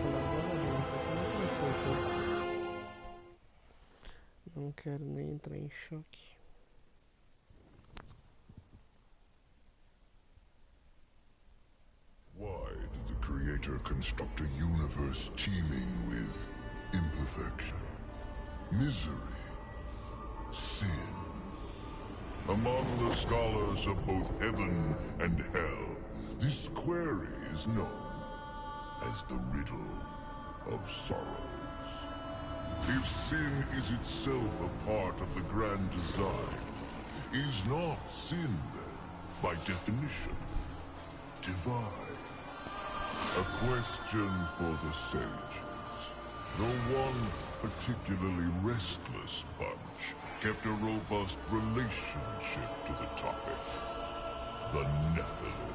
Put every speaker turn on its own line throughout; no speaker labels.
acontecendo agora, gente? Como é que vai ser o jogo? Não quero nem entrar em choque.
Why did the Creator construct a universe teeming with imperfection, misery, sin? Among the scholars of both heaven and hell, this query is known as the riddle of sorrows. If sin is itself a part of the grand design, is not sin then, by definition, divine? A question for the sages. The one particularly restless bunch kept a robust relationship to the topic. The Nephilim.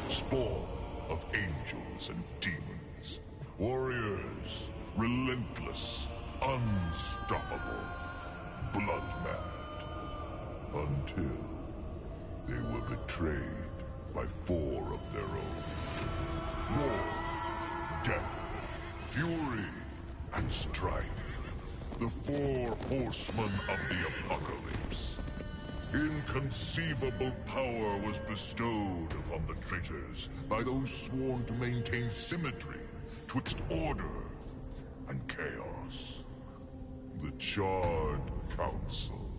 Spawn of angels and demons. Warriors, relentless, unstoppable, blood mad. Until they were betrayed by four of their own. War, death, fury, and strife. The four horsemen of the apocalypse. Inconceivable power was bestowed upon the traitors by those sworn to maintain symmetry twixt order and chaos. The Charred Council.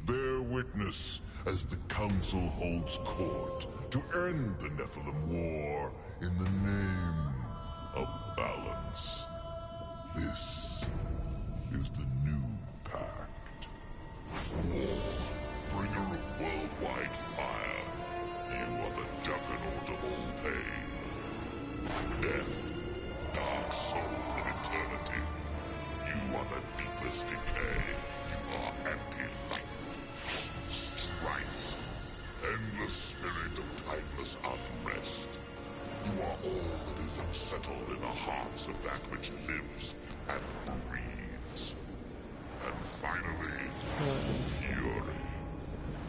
Bear witness as the Council holds court to end the Nephilim War in the name of balance. This is the new pact. War, bringer of worldwide fire. You are the juggernaut of all pain. Death, dark soul of eternity. You are the deepest decay. You are anti-life. Strife. Endless spirit of timeless unrest. You are all that is unsettled in the hearts of that which lives and breathes. And finally, fury.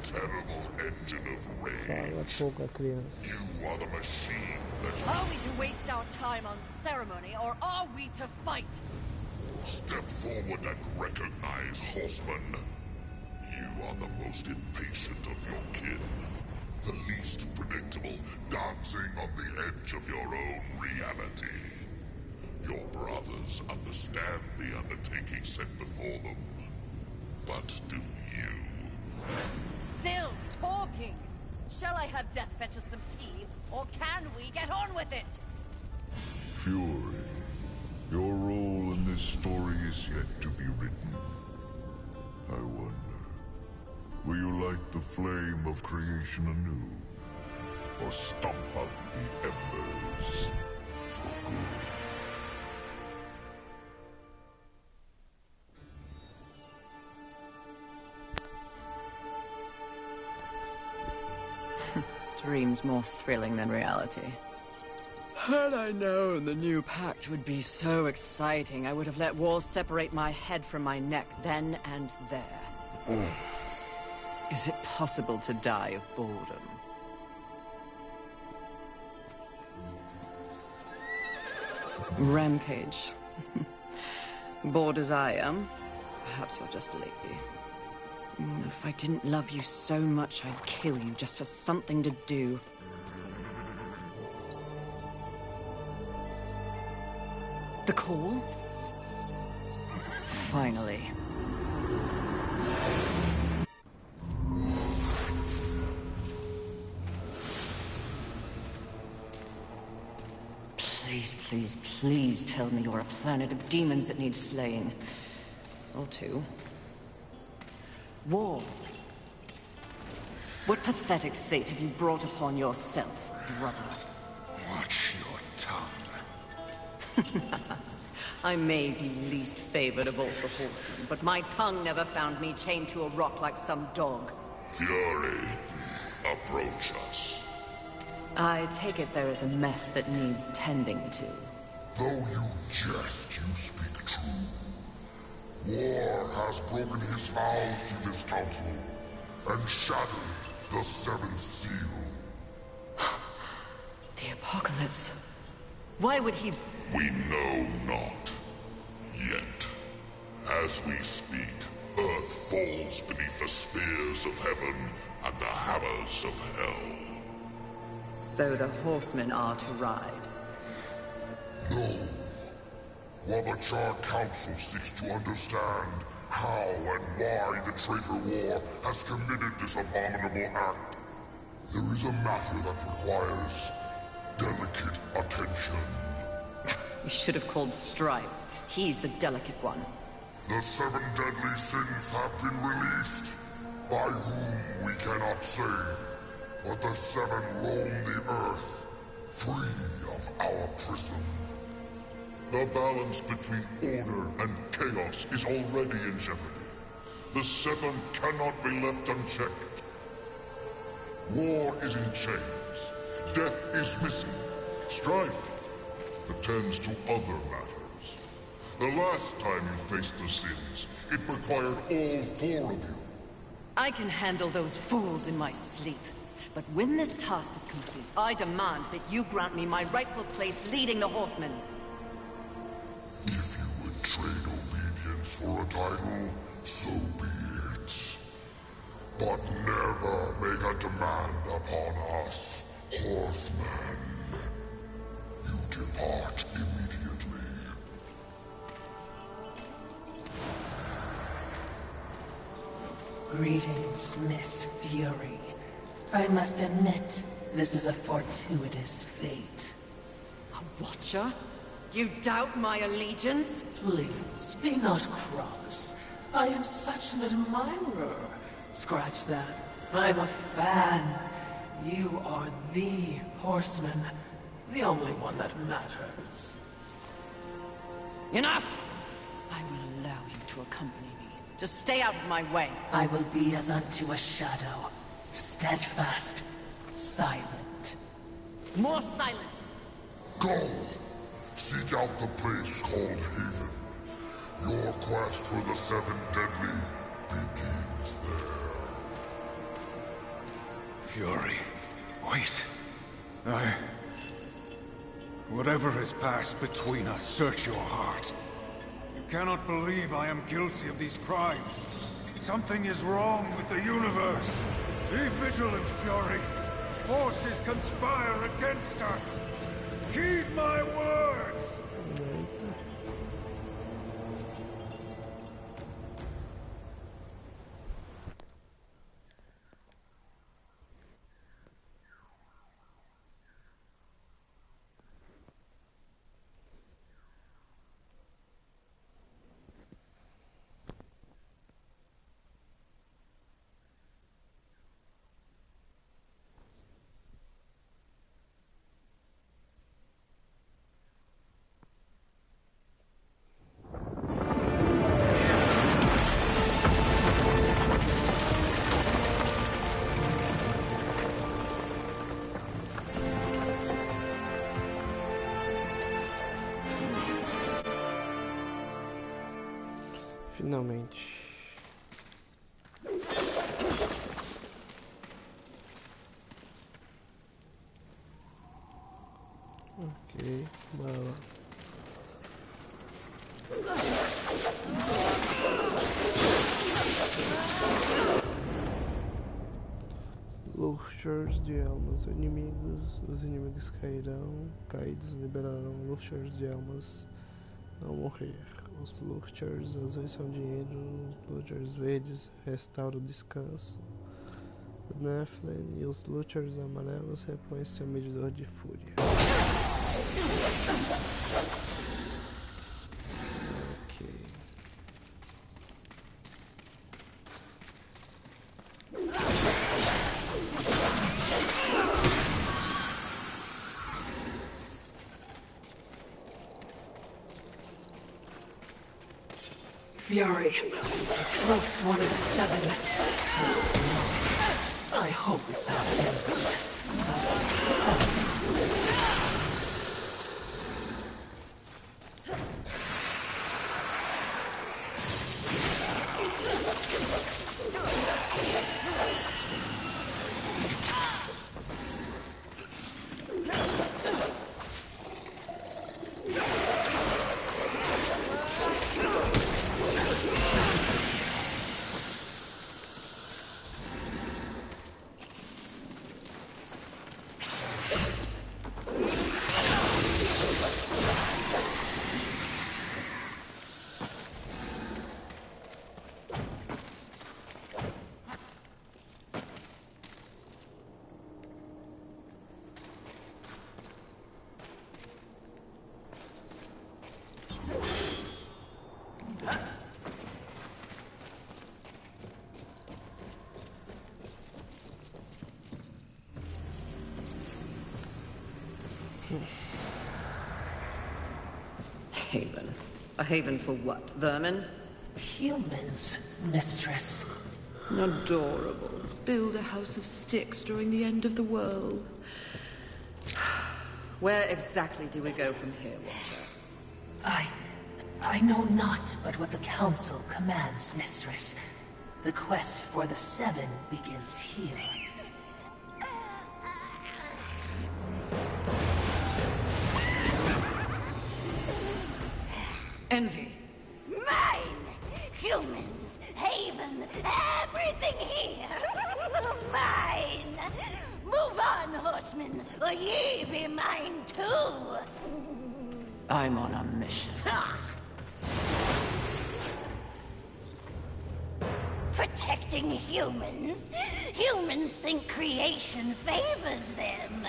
Terrible engine of rage. You are the machine that...
Are we to waste our time on ceremony, or are we to fight?
Step forward and recognize, horseman. You are the most impatient of your kin. The least predictable, dancing on the edge of your own reality. Your brothers understand the undertaking set before them. But do you?
Still talking! Shall I have Death fetch us some tea, or can we get on with it?
Fury, your role in this story is yet to be written. I wonder, will you light the flame of creation anew? Or stomp out the embers for good?
Dreams more thrilling than reality. Had I known the new pact would be so exciting, I would have let walls separate my head from my neck then and there. Is it possible to die of boredom? Rampage. Bored as I am, perhaps you're just lazy. If I didn't love you so much, I'd kill you just for something to do. The call? Finally. Please, please, please tell me you're a planet of demons that needs slaying. Or two. War. What pathetic fate have you brought upon yourself, brother?
Watch your tongue.
I may be least favored of all the horsemen, but my tongue never found me chained to a rock like some dog.
Fury, approach us.
I take it there is a mess that needs tending to.
Though you jest, you speak true. War has broken his vows to this council, and shattered the seventh seal.
The apocalypse. Why would he...
We know not. Yet. As we speak, Earth falls beneath the spears of heaven and the hammers of hell.
So the horsemen are to ride.
No. While the Charred Council seeks to understand how and why the traitor war has committed this abominable act, there is a matter that requires delicate attention.
You should have called Strife. He's the delicate one.
The 7 deadly sins have been released, by whom we cannot say, but the 7 roam the earth, free of our prison. The balance between order and chaos is already in jeopardy. The 7 cannot be left unchecked. War is in chains. Death is missing. Strife attends to other matters. The last time you faced the sins, it required all 4 of you.
I can handle those fools in my sleep. But when this task is complete, I demand that you grant me my rightful place leading the horsemen.
If you would trade obedience for a title, so be it. But never make a demand upon us, horsemen. You depart immediately.
Greetings, Miss Fury. I must admit, this is a fortuitous fate.
A watcher? You doubt my allegiance?
Please, be not cross. I am such an admirer. Scratch that. I'm a fan. You are the horseman. The only one that matters.
Enough! I will allow you to accompany me. Just stay out of my way.
I will be as unto a shadow. Steadfast. Silent.
More silence!
Go! Seek out the place called Haven. Your quest for the 7 deadly begins there.
Fury, wait. Whatever has passed between us, search your heart. You cannot believe I am guilty of these crimes. Something is wrong with the universe. Be vigilant, Fury. Forces conspire against us. Heed my words!
Finalmente. Ok, bora lá. Luxers de almas. Os inimigos cairão. Caídos liberarão luxers de almas. Não morrer. Os Luchers azuis são dinheiro, os Luchers verdes restauram o descanso do Nephilim e os Luchers amarelos repõem seu medidor de fúria. Ok.
Fury, most one of 7. I hope it's not him.
haven. A haven for what? Vermin?
Humans, mistress.
Adorable. Build a house of sticks during the end of the world. Where exactly do we go from here, Watcher?
I know not but what the Council commands, mistress. The quest for the Seven begins here.
Envy.
Mine! Humans, haven, everything here! Mine! Move on, horsemen, or ye be mine too!
I'm on a mission.
Protecting humans? Humans think creation favors them.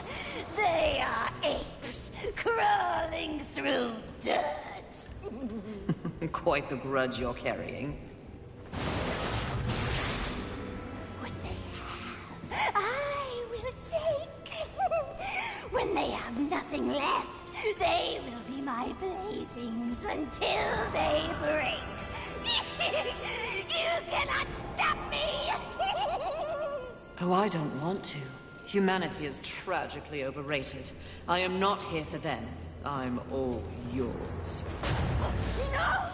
They are apes, crawling through dirt.
Quite the grudge you're carrying.
What they have, I will take. When they have nothing left, they will be my playthings until they break. You cannot stop me!
Oh, I don't want to. Humanity is tragically overrated. I am not here for them. I'm all yours.
No!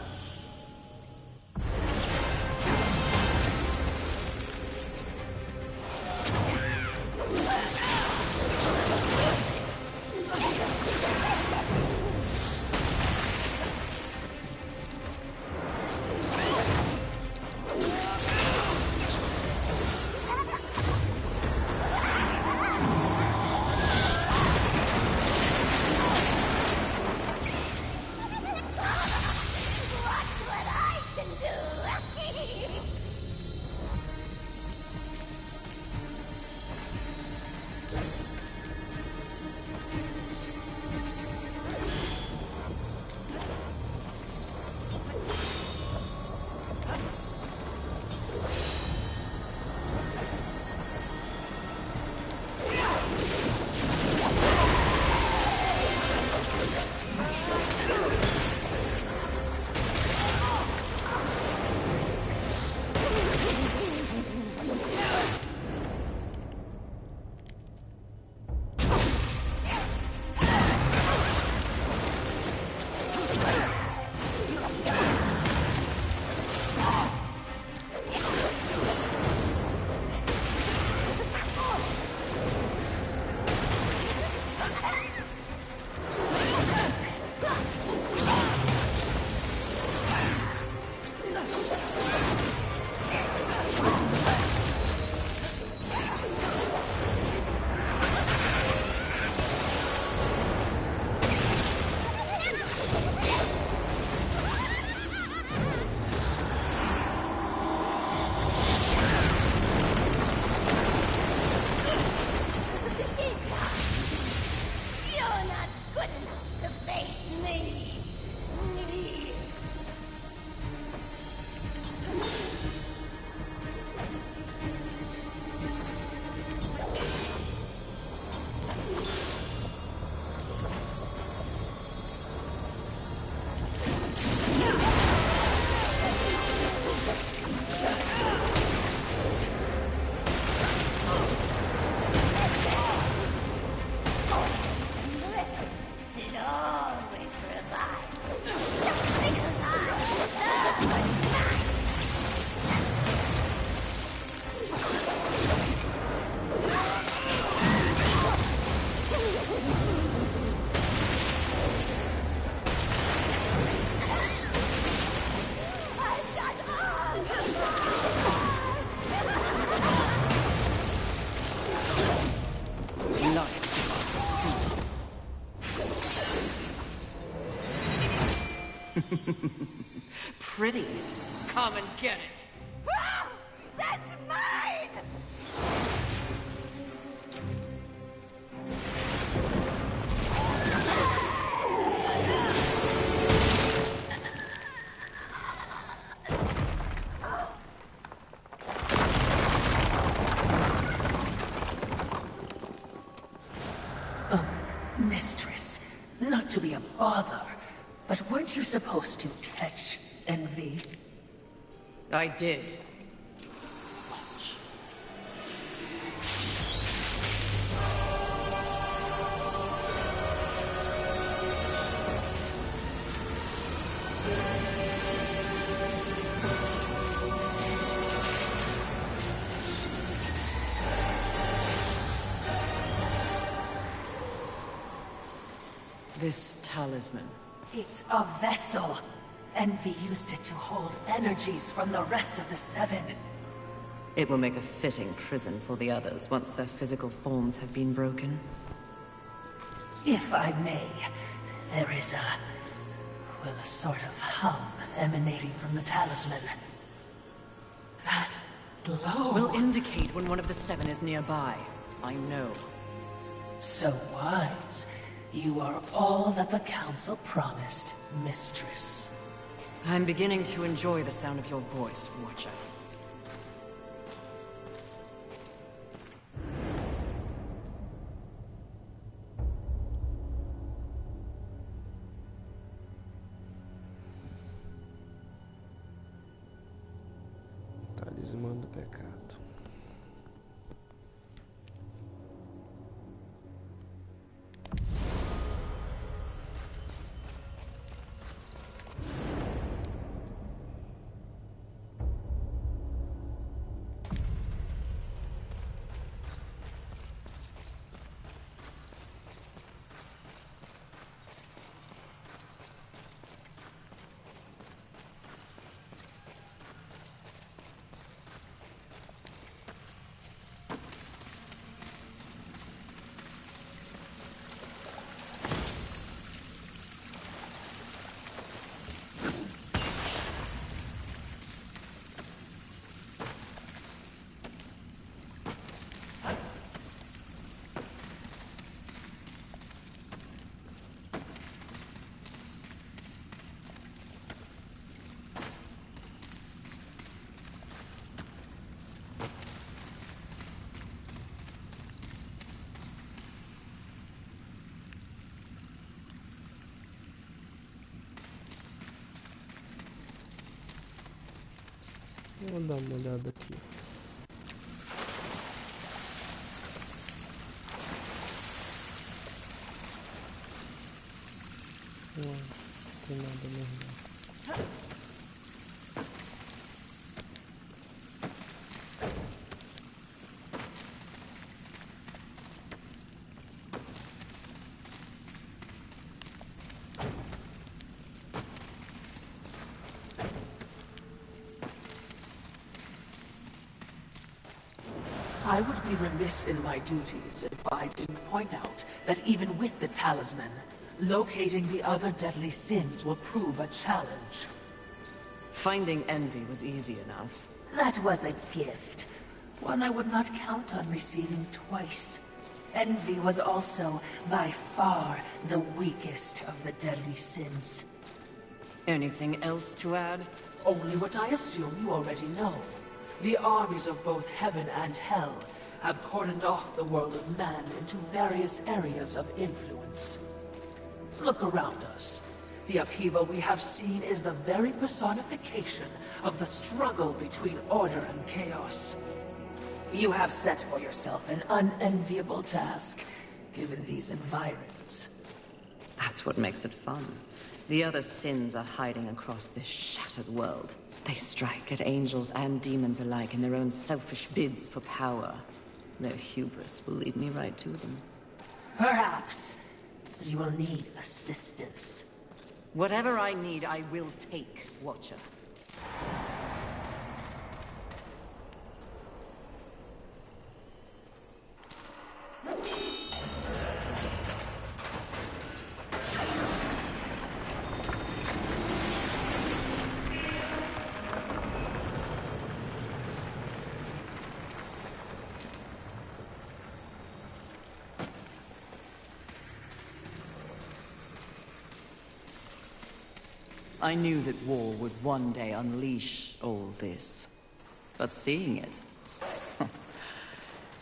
Pretty. Come and get it.
Ah! That's mine!
Mistress, not to be a bother, But weren't you supposed to catch Envy?
I did. This talisman.
It's a vessel. Envy used it to hold energies from the rest of the Seven.
It will make a fitting prison for the others once their physical forms have been broken.
If I may, there is a sort of hum emanating from the talisman. That glow...
Will indicate when one of the Seven is nearby. I know.
So wise. You are all that the Council promised, Mistress.
I'm beginning to enjoy the sound of your voice, Watcher.
Talismã do pecado. Vamos dar uma olhada aqui. Não tem nada mesmo.
I would be remiss in my duties if I didn't point out that even with the talisman, locating the other deadly sins will prove a challenge.
Finding Envy was easy enough.
That was a gift. One I would not count on receiving twice. Envy was also, by far, the weakest of the deadly sins.
Anything else to add?
Only what I assume you already know. The armies of both heaven and hell have cordoned off the world of man into various areas of influence. Look around us. The upheaval we have seen is the very personification of the struggle between order and chaos. You have set for yourself an unenviable task, given these environs.
That's what makes it fun. The other sins are hiding across this shattered world. They strike at angels and demons alike in their own selfish bids for power. Their hubris will lead me right to them.
Perhaps, but you will need assistance.
Whatever I need, I will take, Watcher. I knew that war would one day unleash all this. But seeing it...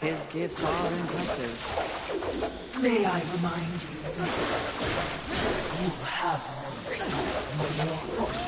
His gifts are impressive.
May I remind you this? You have no peace when your horse.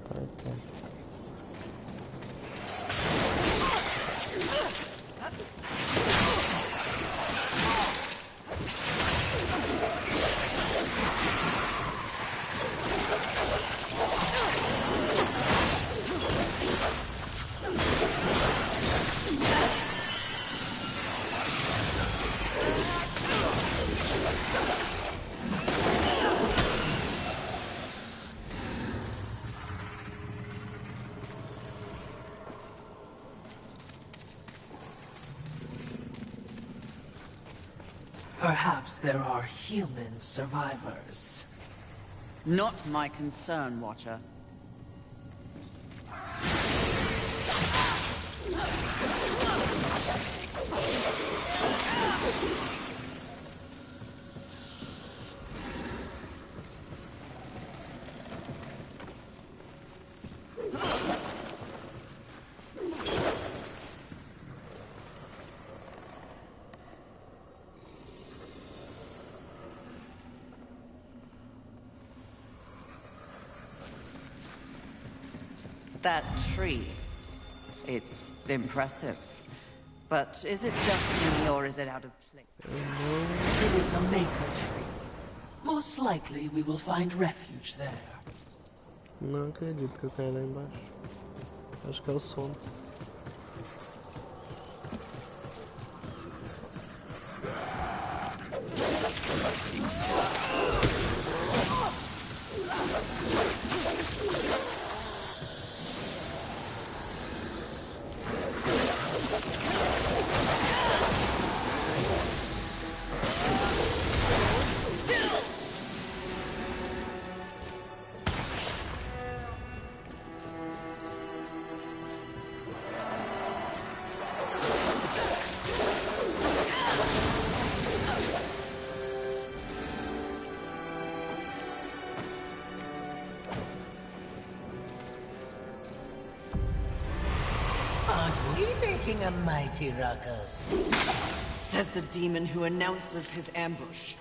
Tá.
Perhaps there are human survivors.
Not my concern, Watcher. That tree. It's impressive. But is it just me, or is it out of place?
It is a maker tree. Most likely we will find refuge there.
Não acredito que eu caí lá embaixo. Acho que é o sono.
Aren't we making a mighty ruckus?
Says the demon who announces his ambush.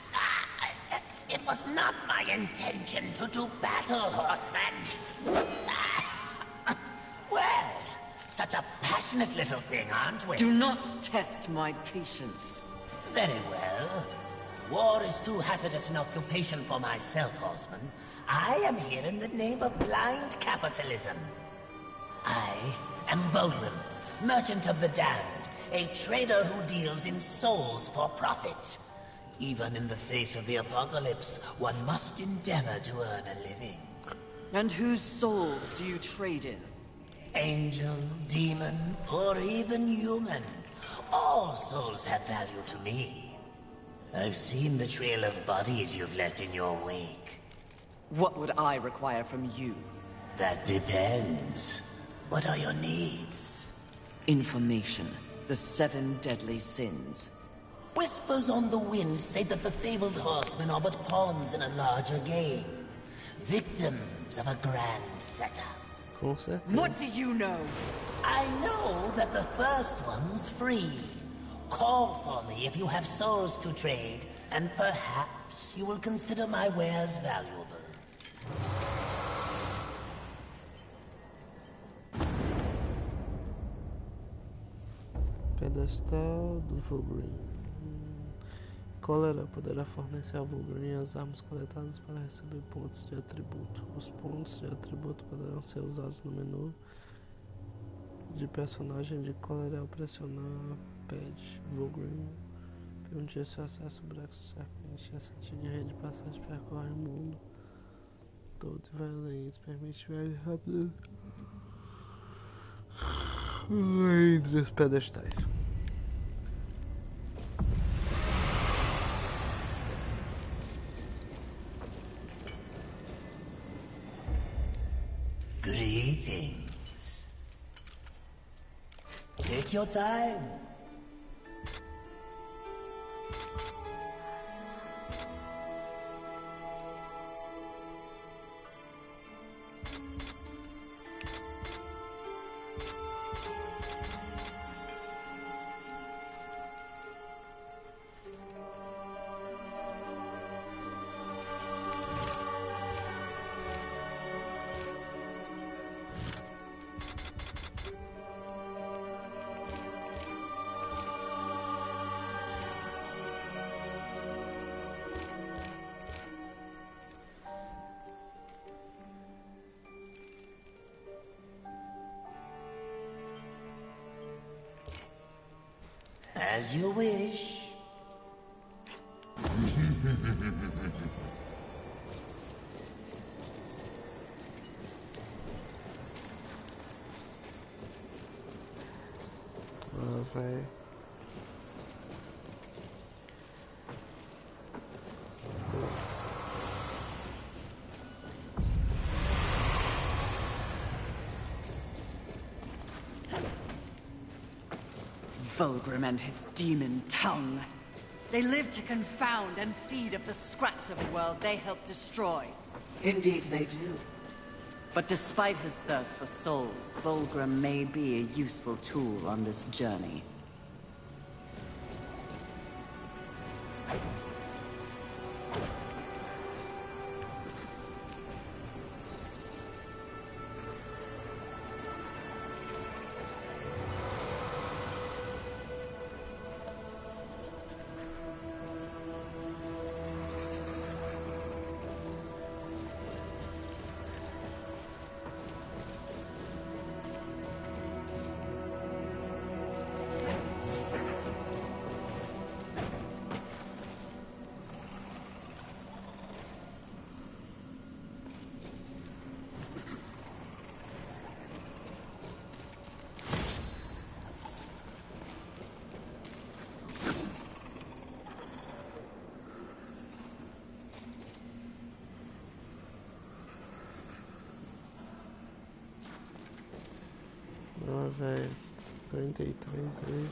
It was not my intention to do battle, horseman. Well, such a passionate little thing, aren't we?
Do not test my patience.
Very well. War is too hazardous an occupation for myself, horseman. I am here in the name of blind capitalism. I am Volwyn, merchant of the damned, a trader who deals in souls for profit. Even in the face of the apocalypse, one must endeavor to earn a living.
And whose souls do you trade in?
Angel, demon, or even human. All souls have value to me. I've seen the trail of bodies you've left in your wake.
What would I require from you?
That depends. What are your needs?
Information. The 7 deadly sins.
Whispers on the wind say that the fabled horsemen are but pawns in a larger game. Victims of a grand setup.
Com certeza.
What do you know?
I know that the first one's free. Call for me if you have souls to trade, and perhaps you will consider my wares valuable.
Pedestal do Vulgrim. Cólera poderá fornecer ao Vulgrim as armas coletadas para receber pontos de atributo. Os pontos de atributo poderão ser usados no menu de personagem de cólera ao pressionar Pad Vulgrim. Permitir seu acesso ao buraco serpente. Essa de rede de passagem percorre o mundo todo e vai além. Isso permite viagem rápida entre os pedestais.
Greetings. Take your time. As you wish.
Ah, velho.
Vulgrim and his demon tongue. They live to confound and feed of the scraps of the world they helped destroy.
Indeed they do.
But despite his thirst for souls, Vulgrim may be a useful tool on this journey.
Ah, velho. 33 aí.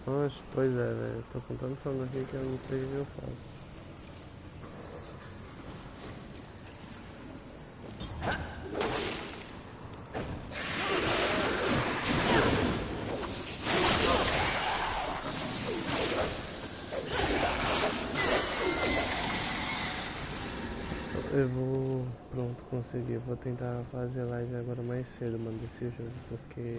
Oxe, pois é, velho. Tô com tanto sono aqui que eu não sei o que eu faço. Eu vou... Pronto, consegui. Vou tentar fazer live agora mais cedo, mano, desse jogo, porque...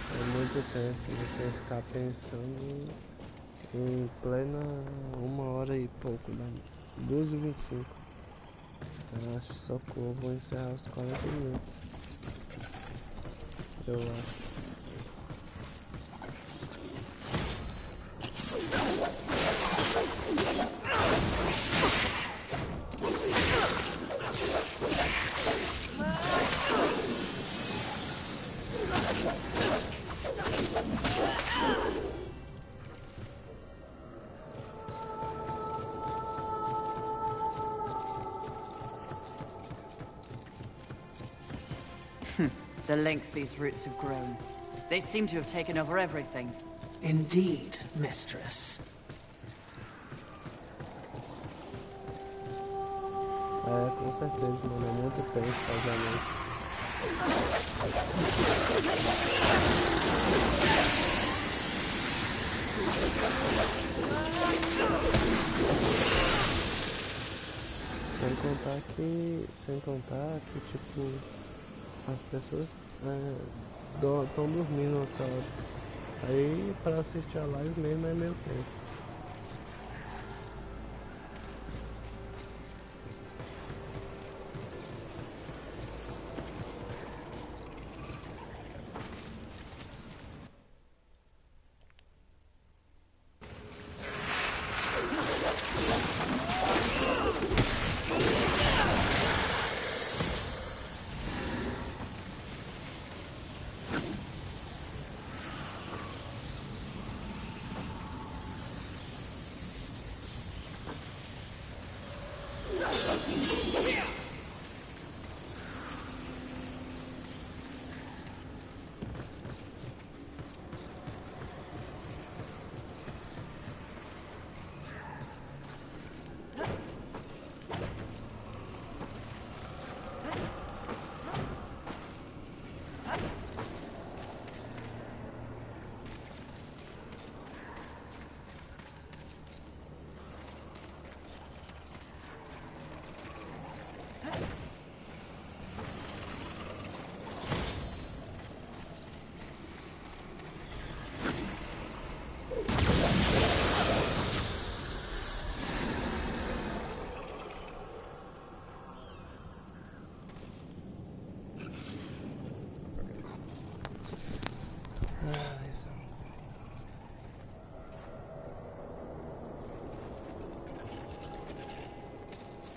É muito tenso você ficar pensando em plena 1h e pouco, né? 12h25. Então acho que socorro, vou encerrar os 40 minutos. Eu acho.
The length these roots have grown. They seem to have taken over everything.
Indeed, mistress.
É, com certeza, mano. É muito tenso fazer a noite. Sem contar que tipo, as pessoas estão dormindo nessa hora. Aí pra assistir a live mesmo é meio tenso.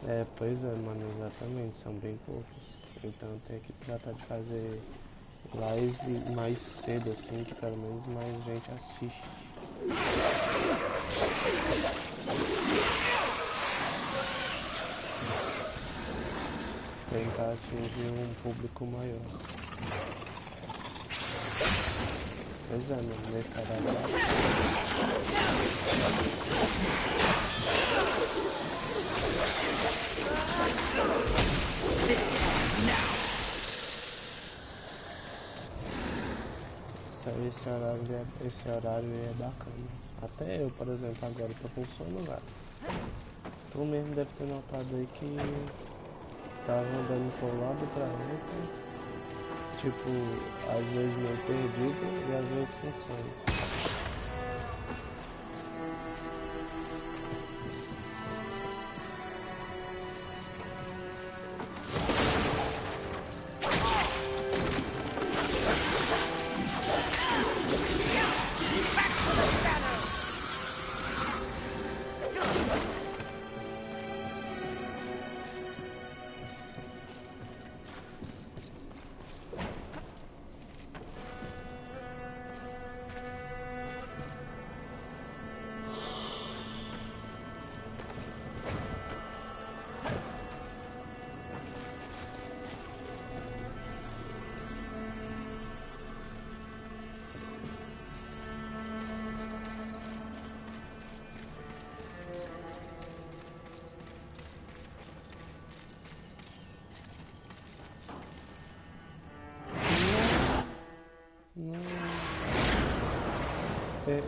É, pois é, mano, exatamente, são bem poucos. Então tem que tratar de fazer live mais cedo, assim, que pelo menos mais gente assiste. Tentar atingir um público maior. Pois é, mano, nesse horário. Esse horário é bacana. Até eu, por exemplo, agora tô com sono, velho. Tu mesmo deve ter notado aí que tava andando por um lado pra outro. Tipo, às vezes meio perdido e às vezes funciona.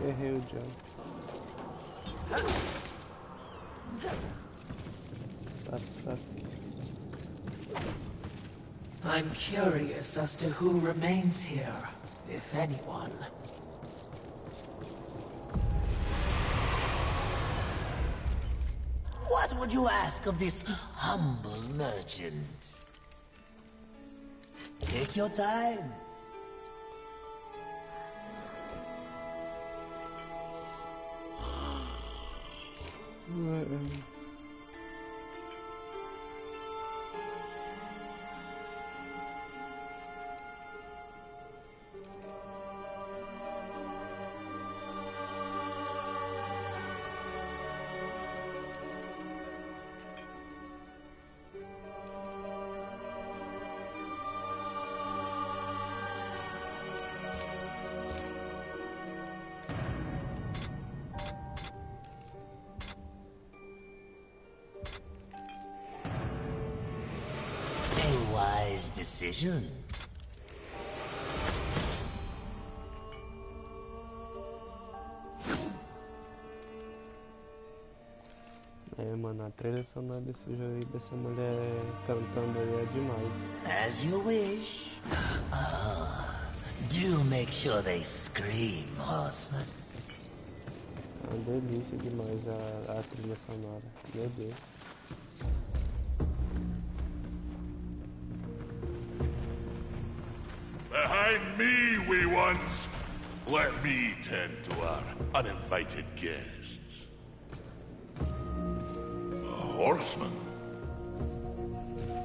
Errei o jump. Tá pra aqui.
I'm curious as to who remains here, if anyone.
What would you ask of this humble merchant? Take your time. Decision.
É, mano, a trilha sonora desse jogo aí, dessa mulher cantando aí é demais.
As you wish. Do make sure they scream, horseman.
É uma delícia demais a trilha sonora. Meu Deus.
Behind me, wee ones! Let me tend to our uninvited guests. A horseman?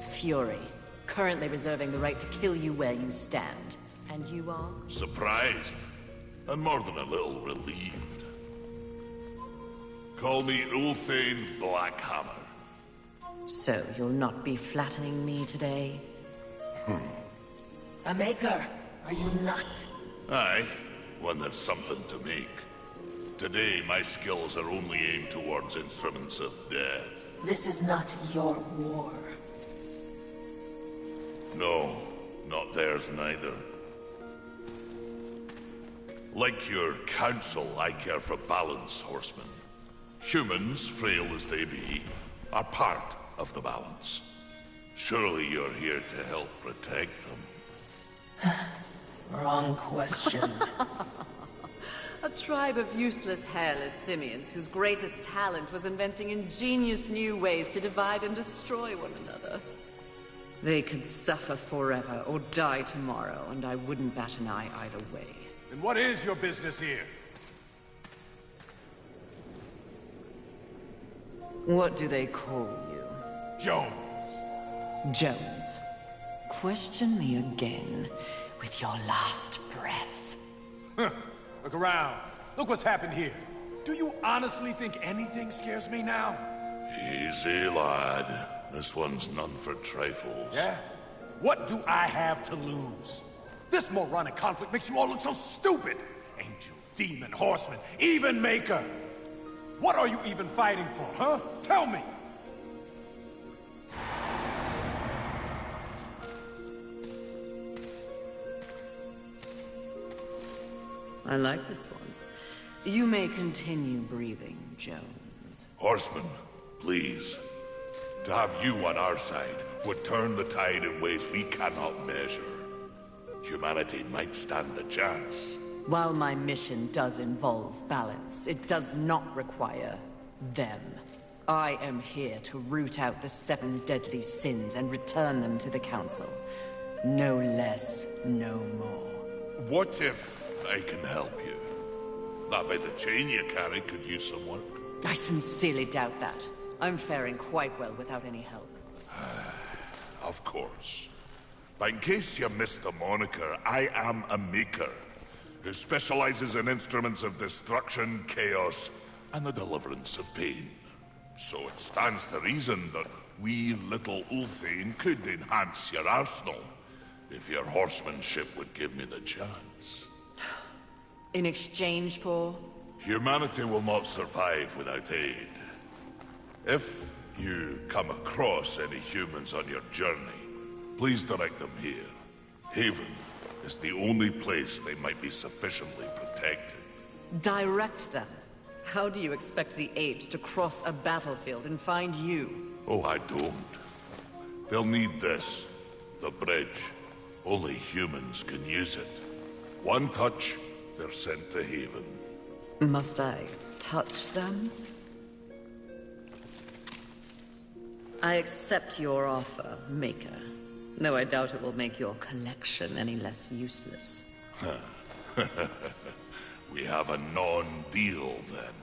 Fury, currently reserving the right to kill you where you stand. And you are?
Surprised, and more than a little relieved. Call me Ulthane Blackhammer.
So, you'll not be flattening me today?
A maker, are you not?
Aye, when there's something to make. Today, my skills are only aimed towards instruments of death.
This is not your war.
No, not theirs neither. Like your council, I care for balance, Horseman. Humans, frail as they be, are part of the balance. Surely you're here to help protect them.
Wrong question.
A tribe of useless, hairless simians whose greatest talent was inventing ingenious new ways to divide and destroy one another. They could suffer forever or die tomorrow, and I wouldn't bat an eye either way.
And what is your business here?
What do they call you?
Jones.
Jones. Question me again with your last breath.
Look around. Look what's happened here. Do you honestly think anything scares me now?
Easy, lad. This one's none for trifles.
Yeah? What do I have to lose? This moronic conflict makes you all look so stupid. Angel, demon, horseman, even maker. What are you even fighting for, huh? Tell me!
I like this one. You may continue breathing, Jones.
Horseman, please. To have you on our side would turn the tide in ways we cannot measure. Humanity might stand a chance.
While my mission does involve balance, it does not require them. I am here to root out the 7 deadly sins and return them to the Council. No less, no more.
What if I can help you? That bit of chain you carry could use some work.
I sincerely doubt that. I'm faring quite well without any help.
Of course. But in case you missed the moniker, I am a maker who specializes in instruments of destruction, chaos, and the deliverance of pain. So it stands to reason that we little Ulthane could enhance your arsenal if your horsemanship would give me the chance.
In exchange for?
Humanity will not survive without aid. If you come across any humans on your journey, please direct them here. Haven is the only place they might be sufficiently protected.
Direct them? How do you expect the apes to cross a battlefield and find you?
Oh, I don't. They'll need this. The bridge. Only humans can use it. One touch, they're sent to Haven.
Must I touch them? I accept your offer, Maker. Though I doubt it will make your collection any less useless.
We have a non-deal, then.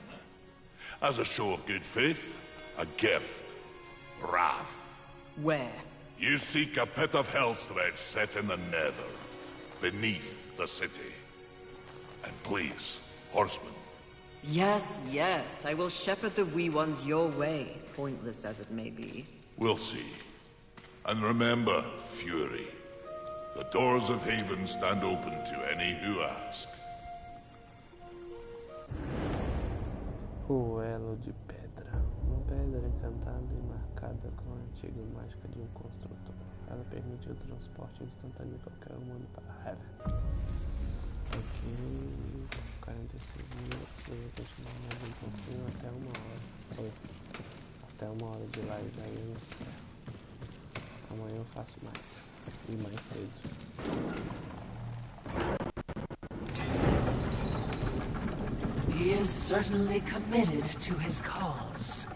As a show of good faith, a gift. Wrath.
Where?
You seek a pit of hellstretch set in the nether, beneath the city. And please, horsemen.
Yes, yes, I will shepherd the wee ones your way, pointless as it may be.
We'll see. And remember, Fury. The doors of Haven stand open to any who ask.
O elo de pedra. Uma pedra encantada e marcada com a antiga mágica de um construtor. Ela permite o transporte instantâneo de qualquer humano para Heaven. Aqui, 46 minutos, eu vou continuar mais um pouquinho até 1 hora. Até 1 hora de live, aí eu encerro. Amanhã eu faço mais. E mais cedo.
He is certainly committed to his cause.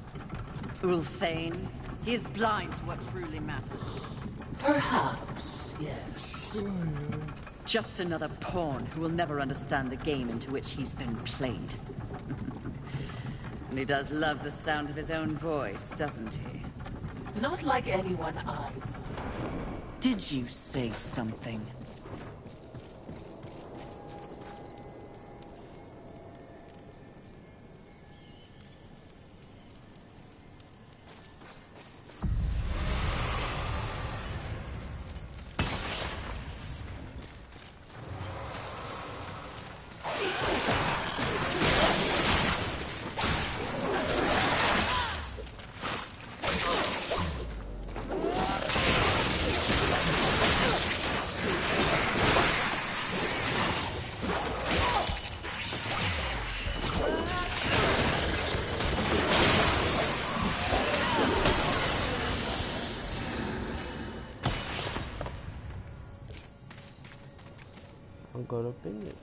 Ulthane, he is blind to what truly matters.
Perhaps, yes.
Just another pawn who will never understand the game into which he's been played. And he does love the sound of his own voice, doesn't he?
Not like anyone I know.
Did you say something?
Agora eu peguei.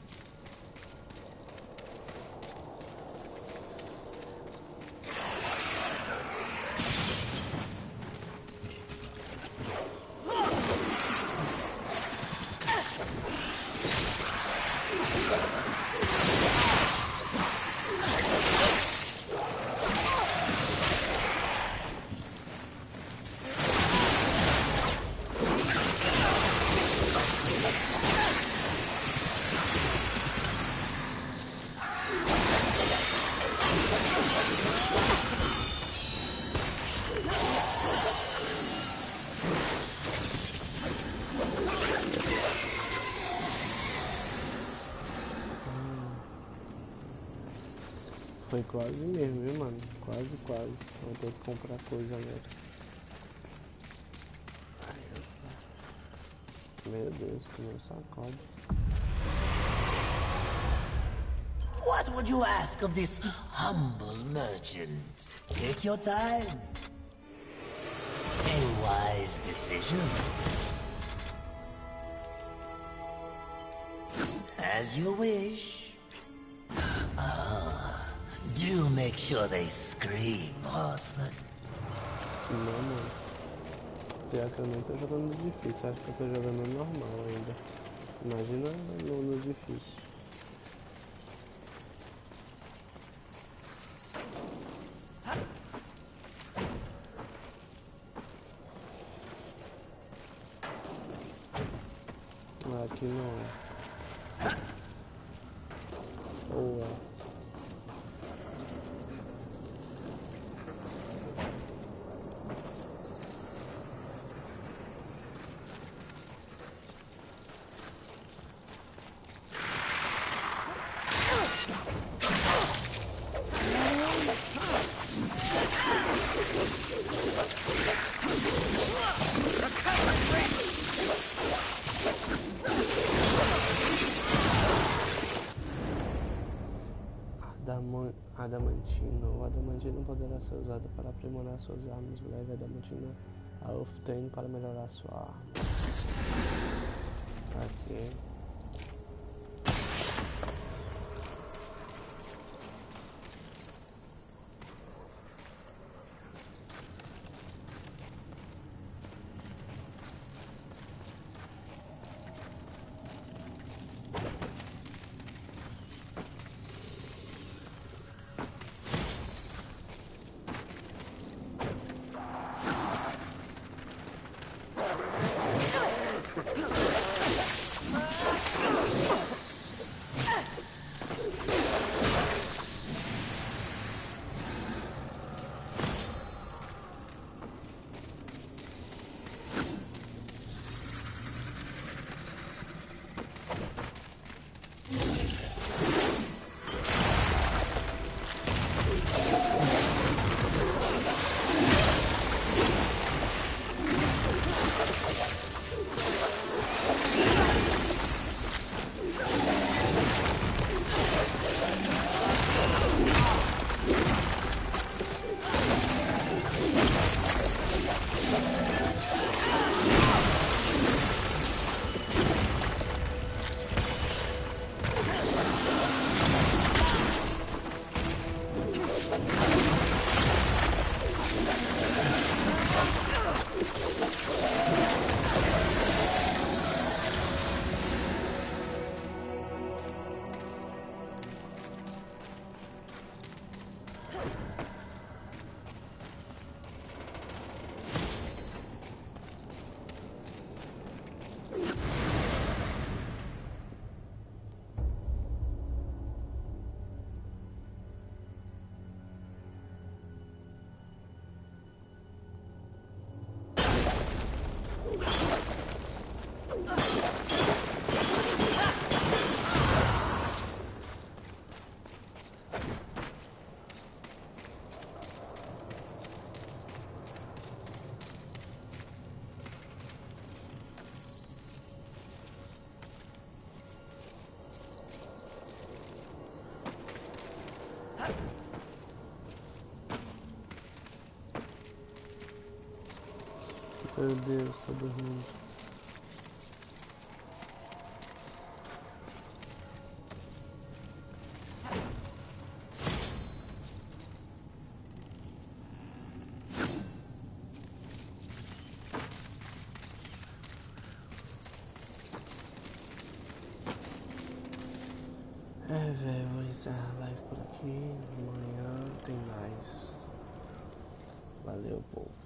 Foi quase mesmo, viu, mano? Quase. Vou ter que comprar coisa nele. Meu Deus, que meu sacode.
What would you ask of this humble merchant? Take your time. A wise decision. As you wish. Do make sure they scream, horseman.
Não, mano. Pior que eu nem tô jogando no difícil, acho que eu tô jogando no normal ainda. Imagina no difícil. Aqui não. Boa. Adamantino. O adamantino poderá ser usado para aprimorar suas armas. Leve adamantino a off-train para melhorar sua arma. Aqui. Meu Deus, tá dormindo. Velho, vou encerrar a live por aqui. Amanhã tem mais. Valeu, povo.